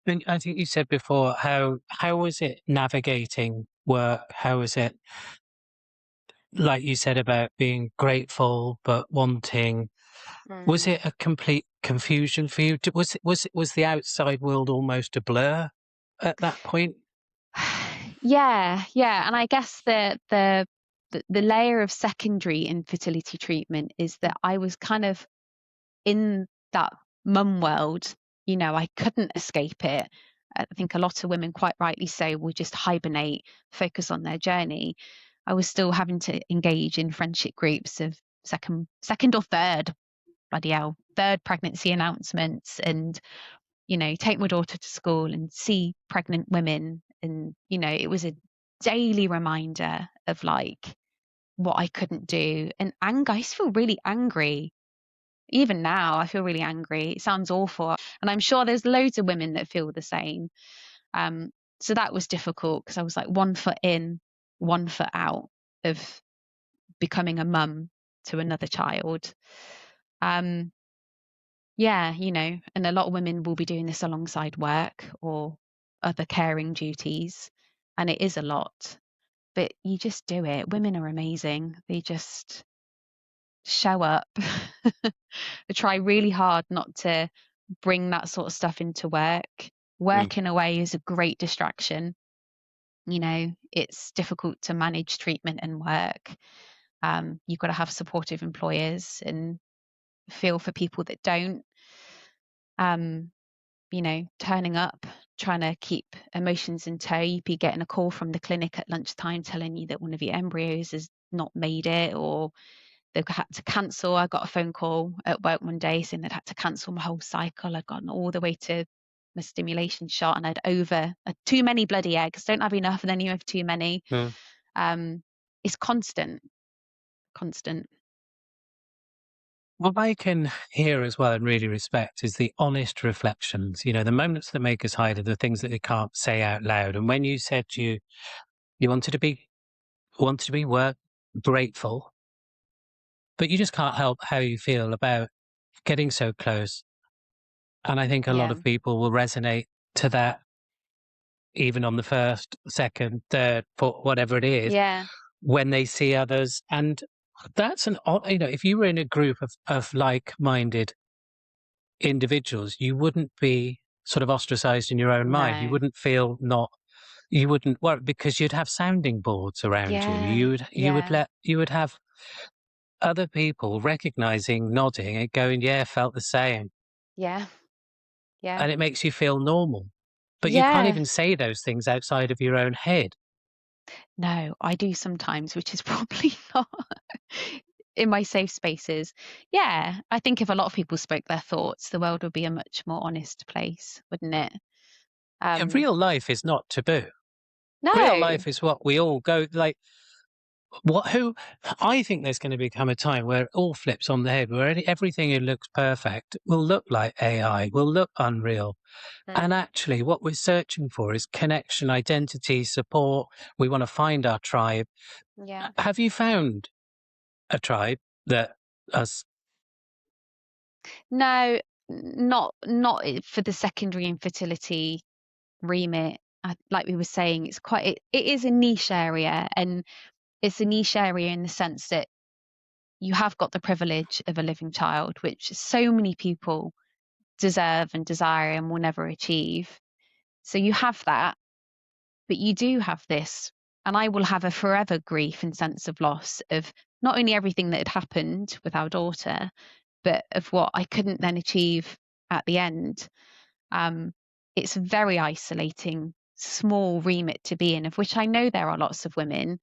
Speaker 1: I think you said before, how was it navigating work? How was it, like you said, about being grateful but wanting? Was
Speaker 2: Mm.
Speaker 1: it a complete confusion for you? Was the outside world almost a blur at that point?
Speaker 2: Yeah, yeah, and I guess the layer of secondary infertility treatment is that I was kind of in that mum world. I couldn't escape it. I think a lot of women, quite rightly so, will just hibernate, focus on their journey. I was still having to engage in friendship groups of second or third, bloody hell, third pregnancy announcements, and take my daughter to school and see pregnant women. And, it was a daily reminder of like, what I couldn't do. And anger, I used to feel really angry. Even now, I feel really angry. It sounds awful. And I'm sure there's loads of women that feel the same. Um, so that was difficult because I was like 1 foot in, 1 foot out of becoming a mum to another child. Um, yeah, and a lot of women will be doing this alongside work or other caring duties. And it is a lot, but you just do it. Women are amazing. They just show up. I try really hard not to bring that sort of stuff into work.
Speaker 1: Mm.
Speaker 2: Working away is a great distraction. It's difficult to manage treatment and work. You've got to have supportive employers and feel for people that don't. Um, turning up, trying to keep emotions in tow. You'd be getting a call from the clinic at lunchtime telling you that one of your embryos has not made it, or they've had to cancel. I got a phone call at work one day saying they'd had to cancel my whole cycle. I'd gotten all the way to my stimulation shot and too many bloody eggs. Don't have enough, and then you have too many.
Speaker 1: Mm.
Speaker 2: Um, it's constant, constant.
Speaker 1: What I can hear as well and really respect is the honest reflections, the moments that make us hide are the things that they can't say out loud. And when you said you wanted to be work grateful, but you just can't help how you feel about getting so close. And I think a lot
Speaker 2: Yeah,
Speaker 1: of people will resonate to that, even on the first, second, third, fourth, whatever it is,
Speaker 2: yeah,
Speaker 1: when they see others. And that's if you were in a group of like-minded individuals, you wouldn't be sort of ostracized in your own mind. You
Speaker 2: no,
Speaker 1: wouldn't feel you wouldn't worry because you'd have sounding boards around you.
Speaker 2: yeah,
Speaker 1: You would
Speaker 2: yeah,
Speaker 1: you would have other people recognizing, nodding and going, yeah, felt the same.
Speaker 2: yeah, yeah,
Speaker 1: And it makes you feel normal. But you can't
Speaker 2: yeah.
Speaker 1: even say those things outside of your own head.
Speaker 2: No, I do sometimes, which is probably not in my safe spaces. Yeah, I think if a lot of people spoke their thoughts, the world would be a much more honest place, wouldn't it?
Speaker 1: Yeah,
Speaker 2: Um,
Speaker 1: real life is not taboo. Real
Speaker 2: no,
Speaker 1: life is what we all go like. Who I think there's going to become a time where it all flips on the head, where everything that looks perfect will look like AI, will look unreal. And
Speaker 2: mm,
Speaker 1: actually, what we're searching for is connection, identity, support. We want to find our tribe.
Speaker 2: yeah,
Speaker 1: Have you found a tribe that us?
Speaker 2: no, for the secondary infertility remit. Like we were saying, it is a niche area, and it's a niche area in the sense that you have got the privilege of a living child, which so many people deserve and desire and will never achieve. So you have that, but you do have this. And I will have a forever grief and sense of loss of not only everything that had happened with our daughter, but of what I couldn't then achieve at the end. Um, it's a very isolating, small remit to be in, of which I know there are lots of women.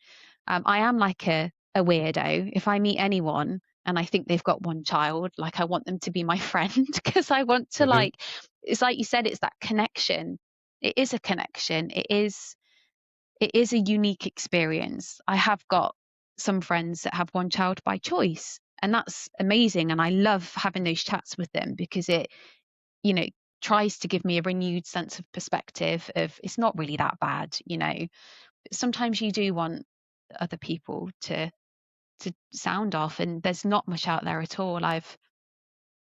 Speaker 2: I am like a weirdo. If I meet anyone and I think they've got one child, like I want them to be my friend because I want to
Speaker 1: Mhm.
Speaker 2: it's like you said, it's that connection. It is a connection. It is a unique experience. I have got some friends that have one child by choice, and that's amazing. And I love having those chats with them because it, you know, tries to give me a renewed sense of perspective of it's not really that bad. Sometimes you do want other people to sound off, and there's not much out there at all. I've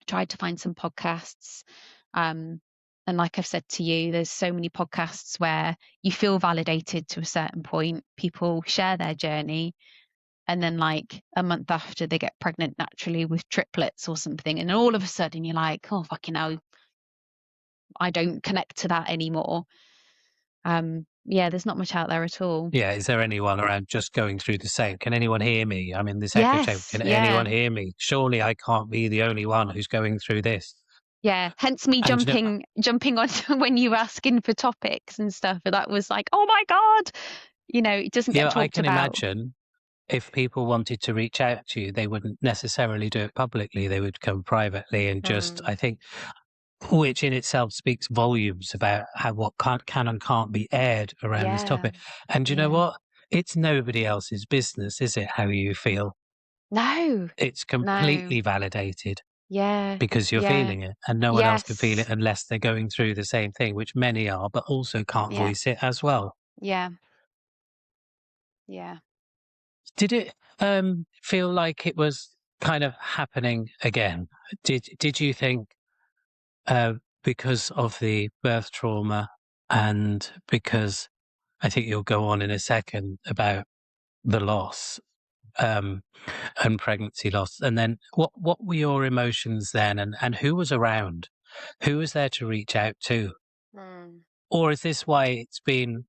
Speaker 2: tried to find some podcasts. Um, and like I've said to you, there's so many podcasts where you feel validated to a certain point. People share their journey, and then like a month after they get pregnant naturally with triplets or something, and all of a sudden you're like, oh fucking hell, I don't connect to that anymore. Yeah, there's not much out there at all.
Speaker 1: Yeah, is there anyone around just going through the same? Can anyone hear me? I'm in this echo chamber.
Speaker 2: Yes,
Speaker 1: Can anyone
Speaker 2: yeah.
Speaker 1: hear me? Surely I can't be the only one who's going through this.
Speaker 2: Yeah, hence me
Speaker 1: And
Speaker 2: jumping on when you were asking for topics and stuff. That was like, oh my God, it doesn't get
Speaker 1: I
Speaker 2: talked
Speaker 1: can
Speaker 2: about.
Speaker 1: imagine if people wanted to reach out to you, they wouldn't necessarily do it publicly. They would come privately and just,
Speaker 2: Mm,
Speaker 1: I think, which in itself speaks volumes about how what can and can't be aired around this
Speaker 2: yeah,
Speaker 1: topic. And you know
Speaker 2: yeah,
Speaker 1: what? it's nobody else's business, is it, how you feel?
Speaker 2: No,
Speaker 1: It's
Speaker 2: no.
Speaker 1: completely validated
Speaker 2: Yeah,
Speaker 1: because you're
Speaker 2: yeah.
Speaker 1: feeling it, and no one else can feel it
Speaker 2: Yes.
Speaker 1: unless they're going through the same thing, which many are, but also can't
Speaker 2: Yeah,
Speaker 1: voice it as well.
Speaker 2: yeah, yeah.
Speaker 1: Did it feel like it was kind of happening again? Did you think uh, because of the birth trauma and because I think you'll go on in a second about the loss um, and pregnancy loss, and then what were your emotions then, and who was around, who was there to reach out to,
Speaker 2: Mm.
Speaker 1: or is this why it's been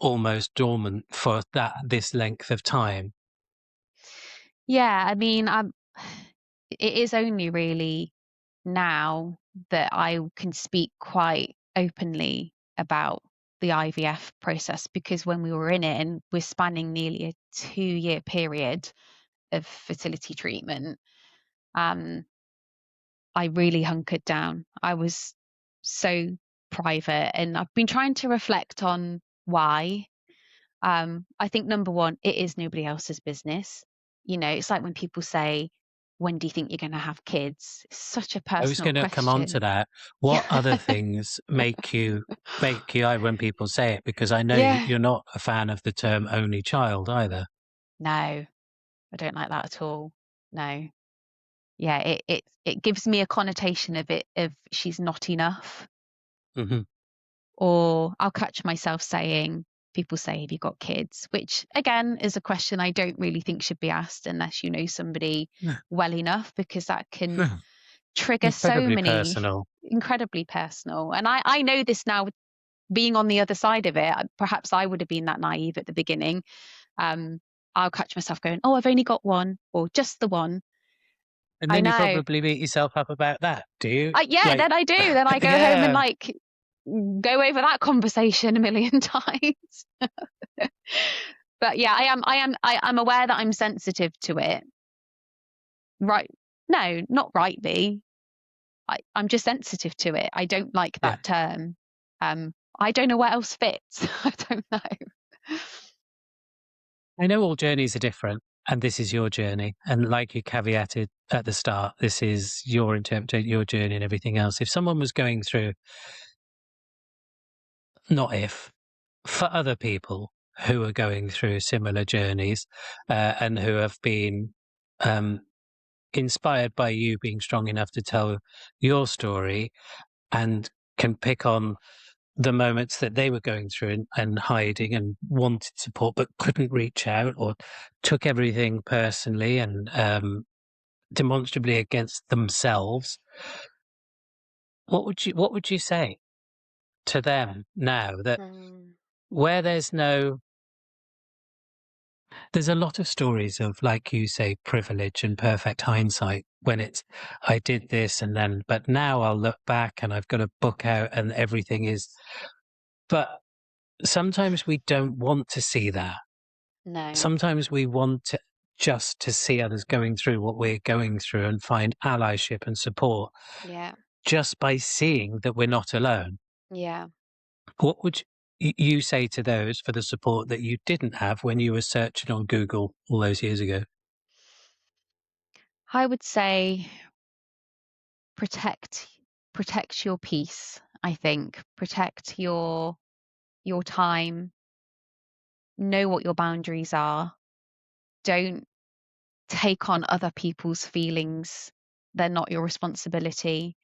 Speaker 1: almost dormant for this length of time?
Speaker 2: Yeah, I mean, it is only really now that I can speak quite openly about the IVF process, because when we were in it and we're spanning nearly a 2-year period of fertility treatment, um, I really hunkered down. I was so private, and I've been trying to reflect on why. I think number one, it is nobody else's business. You know, it's like when people say, when do you think you're going to have kids? It's such a
Speaker 1: I was
Speaker 2: personal
Speaker 1: going to come on to
Speaker 2: question.
Speaker 1: that.
Speaker 2: Yeah.
Speaker 1: What other things make you when people say it? Because I know
Speaker 2: Yeah.
Speaker 1: you're not a fan of the term only child either.
Speaker 2: No, I don't like that at all. No. Yeah, it gives me a connotation of it of she's not enough.
Speaker 1: Hmm.
Speaker 2: Or I'll catch myself saying, people say, have you got kids? Which again is a question I don't really think should be asked unless you know somebody
Speaker 1: No,
Speaker 2: well enough, because that can
Speaker 1: no,
Speaker 2: trigger so
Speaker 1: incredibly
Speaker 2: many
Speaker 1: personal.
Speaker 2: incredibly personal. And I know this now, being on the other side of it. Perhaps I would have been that naive at the beginning. Um, I'll catch myself going, oh, I've only got one, or just the one.
Speaker 1: And
Speaker 2: I
Speaker 1: then you
Speaker 2: know.
Speaker 1: probably beat yourself up about that, do you?
Speaker 2: Yeah,
Speaker 1: Like,
Speaker 2: then I do. Then I go home and
Speaker 1: yeah.
Speaker 2: like go over that conversation a million times. But yeah, I'm aware that I'm sensitive to it. Right. No, not rightly. I'm just sensitive to it. I don't like
Speaker 1: Yeah.
Speaker 2: that term. I don't know what else fits. I don't know.
Speaker 1: I know all journeys are different, and this is your journey. And like you caveated at the start, this is your interpretation, your journey, and everything else. If someone was going through, not if, for other people who are going through similar journeys and who have been um, inspired by you being strong enough to tell your story and can pick on the moments that they were going through and hiding and wanted support but couldn't reach out or took everything personally and demonstrably against themselves. What would you say to them now that
Speaker 2: Mm,
Speaker 1: where there's a lot of stories of, like you say, privilege and perfect hindsight when it's, I did this and then, but now I'll look back and I've got a book out and everything is, but sometimes we don't want to see that.
Speaker 2: no.
Speaker 1: Sometimes we want to just to see others going through what we're going through and find allyship and support
Speaker 2: Yeah.
Speaker 1: just by seeing that we're not alone.
Speaker 2: Yeah.
Speaker 1: What would you say to those for the support that you didn't have when you were searching on Google all those years ago?
Speaker 2: I would say protect protect your peace, I think. Protect your time, know what your boundaries are. Don't take on other people's feelings. They're not your responsibility.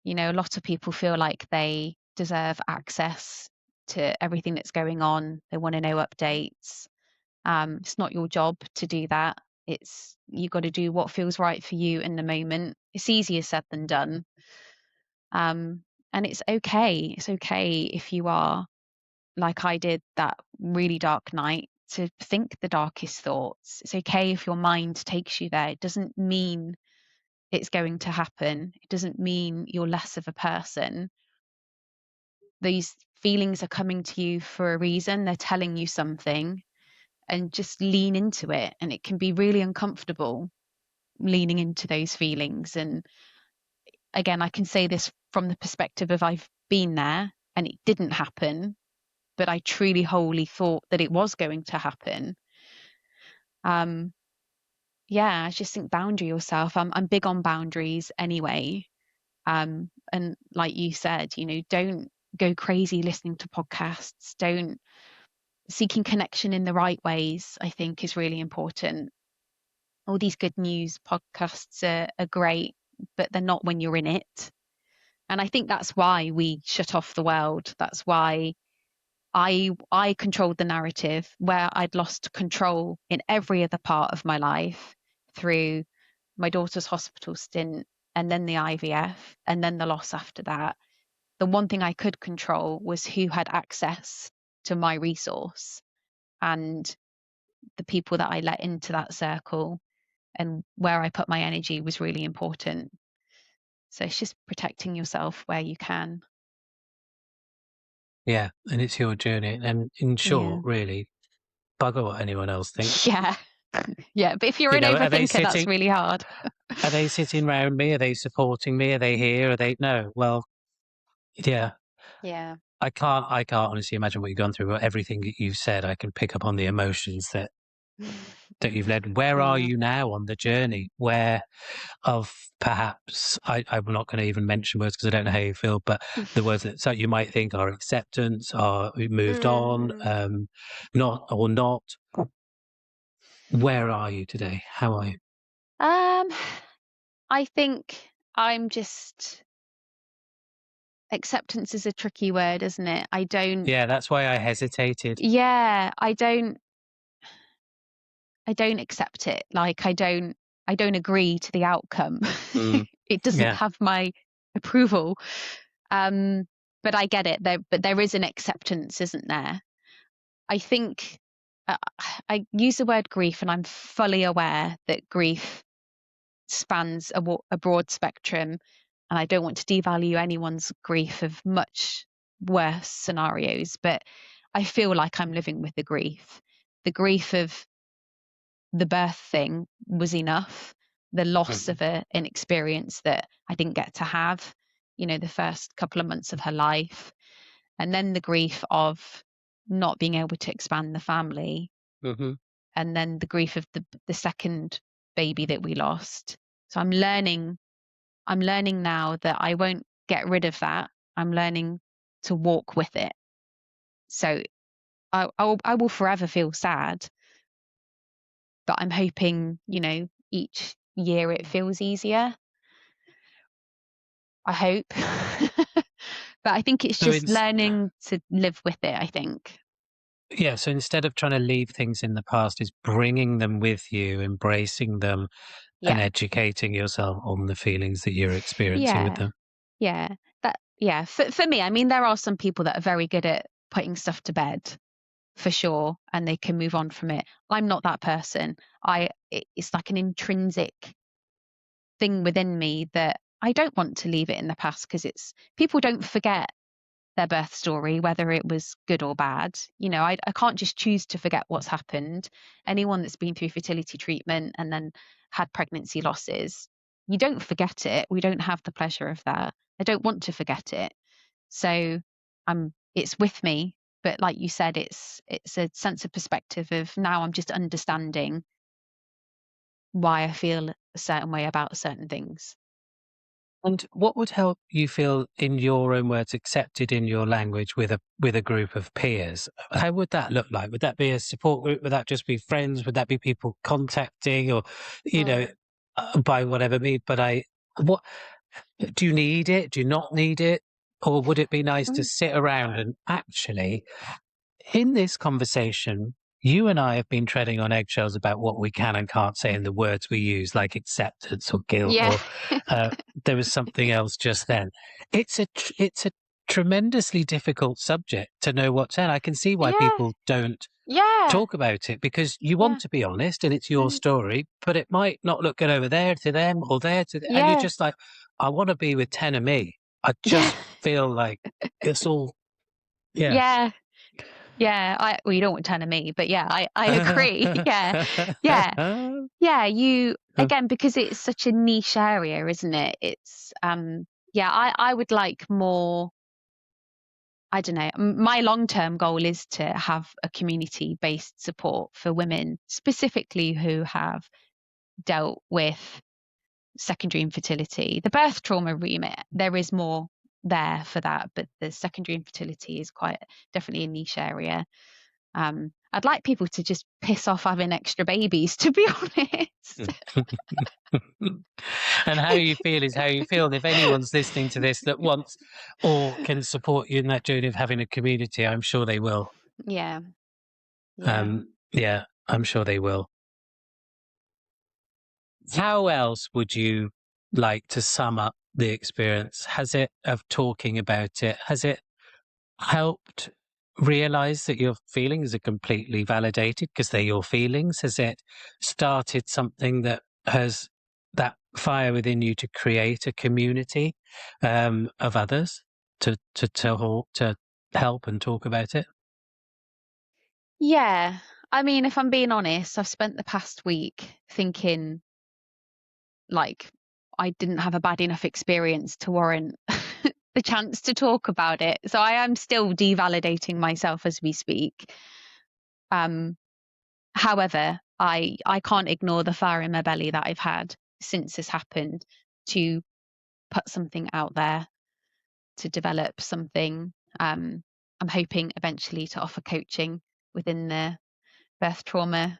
Speaker 2: You know, a lot of people feel like they deserve access to everything that's going on. They want to know updates. It's not your job to do that. It's you got to do what feels right for you in the moment. It's easier said than done. Um, and it's okay. It's okay if you are, like I did that really dark night, to think the darkest thoughts. It's okay if your mind takes you there. It doesn't mean it's going to happen. It doesn't mean you're less of a person. These feelings are coming to you for a reason. They're telling you something, and just lean into it. And it can be really uncomfortable leaning into those feelings. And again, I can say this from the perspective of I've been there and it didn't happen. but I truly wholly thought that it was going to happen. Yeah, I just think boundary yourself. I'm big on boundaries anyway. And like you said, don't go crazy listening to podcasts. Don't seeking connection in the right ways, I think is really important. All these good news podcasts are great, but they're not when you're in it. And I think that's why we shut off the world. That's why I controlled the narrative where I'd lost control in every other part of my life through my daughter's hospital stint and then the IVF and then the loss after that. The one thing I could control was who had access to my resource and the people that I let into that circle, and where I put my energy was really important. So it's just protecting yourself where you can.
Speaker 1: Yeah, and it's your journey. And in
Speaker 2: Yeah.
Speaker 1: short, really, bugger what anyone else thinks.
Speaker 2: Yeah. Yeah. But if you're
Speaker 1: You
Speaker 2: an
Speaker 1: know,
Speaker 2: overthinker, that's really hard.
Speaker 1: are they sitting around me? Are they supporting me? Are they here? Are they no? Well, yeah.
Speaker 2: Yeah.
Speaker 1: I can't honestly imagine what you've gone through, but everything that you've said, I can pick up on the emotions that you've led. Where are
Speaker 2: Yeah.
Speaker 1: you now on the journey? Where of perhaps I'm not going to even mention words because I don't know how you feel, but the words that so you might think are acceptance, are we moved on,
Speaker 2: Mm.
Speaker 1: not or not. Where are you today? How are you?
Speaker 2: Um, I think I'm just acceptance is a tricky word, isn't it? I don't,
Speaker 1: Yeah, that's why I hesitated.
Speaker 2: yeah, I don't accept it. Like I don't agree to the outcome.
Speaker 1: Mm,
Speaker 2: It doesn't
Speaker 1: yeah,
Speaker 2: have my approval. Um, but I get it. But there is an acceptance, isn't there? I think uh, I use the word grief, and I'm fully aware that grief spans a broad spectrum, and I don't want to devalue anyone's grief of much worse scenarios, but I feel like I'm living with the grief. The grief of the birth thing was enough. The loss
Speaker 1: mhm,
Speaker 2: of an experience that I didn't get to have, the first couple of months of her life, and then the grief of not being able to expand the family,
Speaker 1: mhm.
Speaker 2: and then the grief of the second baby that we lost. So I'm learning now that I won't get rid of that. I'm learning to walk with it. So I will forever feel sad, but I'm hoping, each year it feels easier. I hope. But I think it's
Speaker 1: So
Speaker 2: just
Speaker 1: it's
Speaker 2: learning to live with it, I think.
Speaker 1: yeah. So instead of trying to leave things in the past, is bringing them with you, embracing them, and
Speaker 2: Yeah.
Speaker 1: educating yourself on the feelings that you're experiencing with
Speaker 2: Yeah.
Speaker 1: them.
Speaker 2: Yeah. Yeah. For me, I mean, there are some people that are very good at putting stuff to bed for sure, and they can move on from it. I'm not that person. It's like an intrinsic thing within me that I don't want to leave it in the past, because it's people don't forget their birth story, whether it was good or bad. I can't just choose to forget what's happened. Anyone that's been through fertility treatment and then had pregnancy losses, you don't forget it. We don't have the pleasure of that. I don't want to forget it. So it's with me. But like you said, it's a sense of perspective of now I'm just understanding why I feel a certain way about certain things.
Speaker 1: And what would help you feel, in your own words, accepted in your language with a group of peers? How would that look like? Would that be a support group? Would that just be friends? Would that be people contacting, or you know,
Speaker 2: Mm.
Speaker 1: by whatever means? But what do you need it? Do you not need it? Or would it be nice to
Speaker 2: Mm.
Speaker 1: sit around and actually, in this conversation, you and I have been treading on eggshells about what we can and can't say in the words we use, like acceptance or guilt,
Speaker 2: Yeah.
Speaker 1: or uh, there was something else just then. It's a tremendously difficult subject to know what's in. I can see why
Speaker 2: Yeah.
Speaker 1: people don't
Speaker 2: Yeah.
Speaker 1: talk about it, because you
Speaker 2: Yeah.
Speaker 1: want to be honest and it's your
Speaker 2: Mm.
Speaker 1: story, but it might not look good over there to them or there to, and you're
Speaker 2: Yeah.
Speaker 1: just like, I want to be with 10 of me. I
Speaker 2: Yeah.
Speaker 1: just feel like it's all, yeah.
Speaker 2: Yeah. Yeah. Well, you don't want 10 of me, but yeah, I agree. Yeah. Yeah. Yeah. You, again, because it's such a niche area, isn't it? Yeah, I would like more I don't know. My long-term goal is to have a community-based support for women, specifically who have dealt with secondary infertility. The birth trauma remit, there is more there for that, but the secondary infertility is quite definitely a niche area. I'd like people to just piss off having extra babies, to be honest.
Speaker 1: And how you feel is how you feel. And if anyone's listening to this that wants or can support you in that journey of having a community, I'm sure they will.
Speaker 2: Yeah. Yeah.
Speaker 1: Yeah, I'm sure they will. How else would you like to sum up the experience? Has it, of talking about it, has it helped realize that your feelings are completely validated because they're your feelings? Has it started something that has that fire within you to create a community of others to help and talk about it?
Speaker 2: Yeah. I mean, if I'm being honest, I've spent the past week thinking like I didn't have a bad enough experience to warrant the chance to talk about it. So I am still devalidating myself as we speak. However, I can't ignore the fire in my belly that I've had since this happened to put something out there, to develop something. I'm hoping eventually to offer coaching within the birth trauma,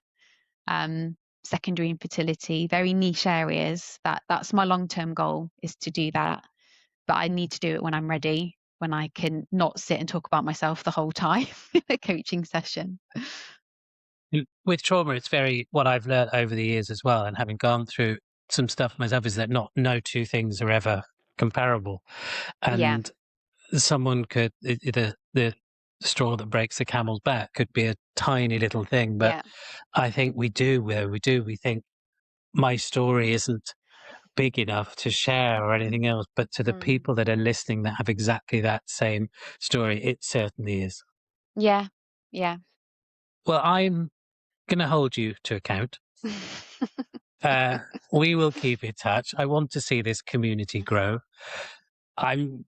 Speaker 2: secondary infertility, very niche areas. That's my long-term goal, is to do that. But I need to do it when I'm ready, when I can not sit and talk about myself the whole time in a coaching session.
Speaker 1: With trauma, it's very what I've learned over the years as well, and having gone through some stuff myself, is that no two things are ever comparable,
Speaker 2: Yeah,
Speaker 1: and someone could the straw that breaks the camel's back could be a tiny little thing, but
Speaker 2: yeah,
Speaker 1: I think we think my story isn't big enough to share or anything else, but to the
Speaker 2: mm,
Speaker 1: people that are listening that have exactly that same story, it certainly is.
Speaker 2: yeah, yeah.
Speaker 1: Well, I'm going to hold you to account. Uh, we will keep in touch. I want to see this community grow. I'm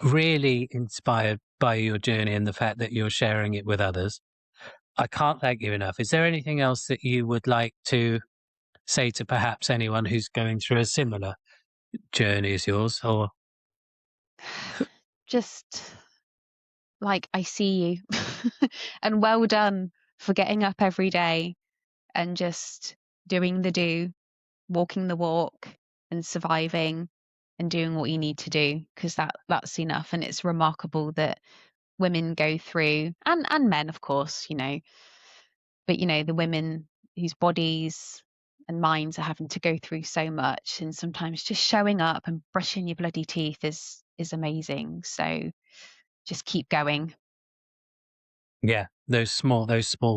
Speaker 1: really inspired by your journey and the fact that you're sharing it with others. I can't thank you enough. Is there anything else that you would like to say to perhaps anyone who's going through a similar journey as yours? Or
Speaker 2: Just like, I see you. And well done for getting up every day and just doing the do, walking the walk and surviving and doing what you need to do, because that's enough. And it's remarkable that women go through, and men, of course, but the women whose bodies and minds are having to go through so much, and sometimes just showing up and brushing your bloody teeth is amazing. So just keep going.
Speaker 1: yeah, those small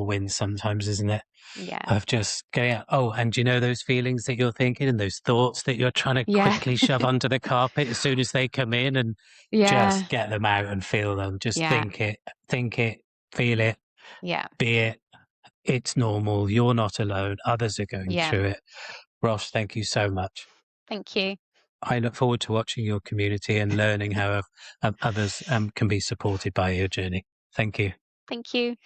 Speaker 1: wins sometimes, isn't it?
Speaker 2: Yeah.
Speaker 1: Of just going out. Oh, and you know those feelings that you're thinking and those thoughts that you're trying to
Speaker 2: Yeah.
Speaker 1: quickly shove under the carpet as soon as they come in, and
Speaker 2: Yeah.
Speaker 1: just get them out and feel them. Just
Speaker 2: Yeah.
Speaker 1: think it, feel it,
Speaker 2: Yeah.
Speaker 1: be it. It's normal. You're not alone. Others are going
Speaker 2: Yeah.
Speaker 1: through it. Ross, thank you so much.
Speaker 2: Thank you.
Speaker 1: I look forward to watching your community and learning how others can be supported by your journey. Thank you.
Speaker 2: Thank you.